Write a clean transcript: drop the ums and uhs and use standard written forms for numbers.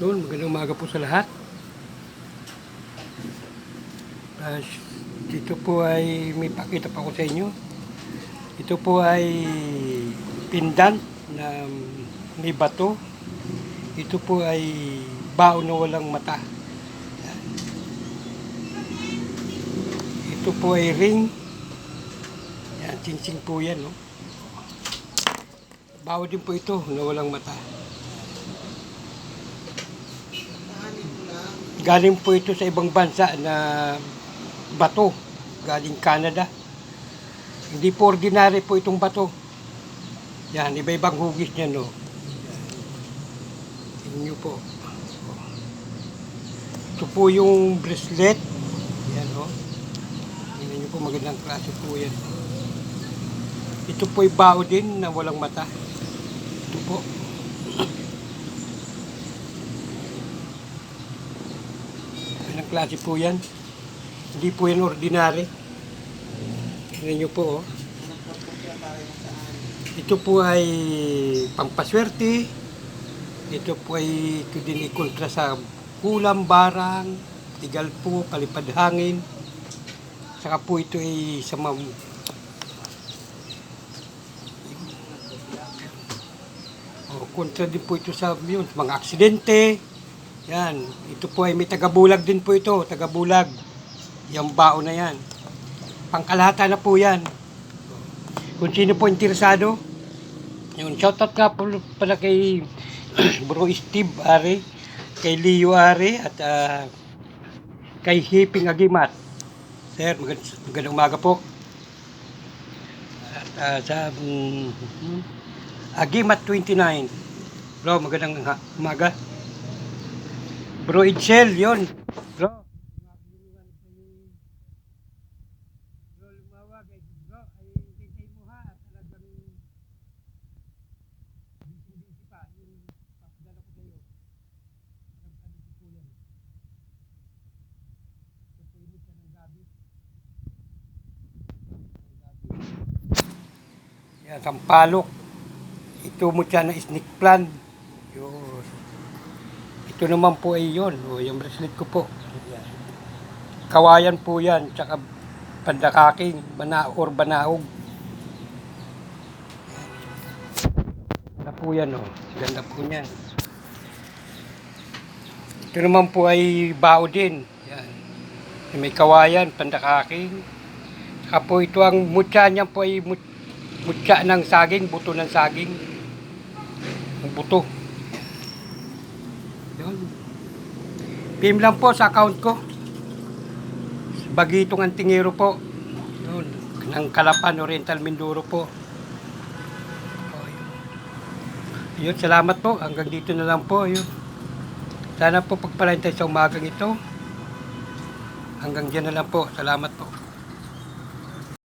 Yun, magandang umaga po sa lahat. Dito po ay may pakita pa ko sa inyo. Ito po ay pindan na may bato. Ito po ay bao na walang mata. Ito po ay ring. Yan, chingsing po yan, no? Bao din po ito na walang mata. Galing po ito sa ibang bansa na bato. Galing Canada. Hindi po ordinary po itong bato. Yan, iba-ibang hugis niya, no? Tingnan nyo po. Ito po yung bracelet. Yan, no? Tingnan nyo po, magandang klase po yan. Ito po ay bao din na walang mata. Ito po. Magandang klase po yan. Hindi po yan ordinary. Tingnan nyo po, oh. Ito po ay pampaswerte. Ito po ay ito din ikontra sa kulam, barang, tigal po, palipad hangin. Saka po ito ay sa kontra din po ito sa yun, mga aksidente. Yan. Ito po ay may tagabulag din po ito. Tagabulag. Yung bao na yan. Pangkalahatan na po yan. Kung sino po interesado, yun, shoutout nga po pala kay Bro Steve Are, kay Leo Are, at kay Hiping Agimat. Sir, magandang umaga po. At sa Agimat 29. Bro, magandang umaga. Bro Itzel, yun. Bro. Yan, sampalok. Ito mo siya na snake plant. Yun. Ito naman po ay yun. O, yung bracelet ko po. Yan. Kawayan po yan. Tsaka pandakaking. Banaog. Ganda po yan. O. Ganda po yan. Ito naman po ay bao din. Yan. May kawayan, pandakaking. Tsaka po ito ang mutya niya po ay mutya ng saging, buto ng saging. Ang buto. Yun. PM lang po sa account ko. Bagitong Antingero po. Yun. Ng Calapan, Oriental Mindoro po. Yun, salamat po. Hanggang dito na lang po. Yun. Sana po pagpalain tayo sa umagang ito. Hanggang dyan na lang po. Salamat po.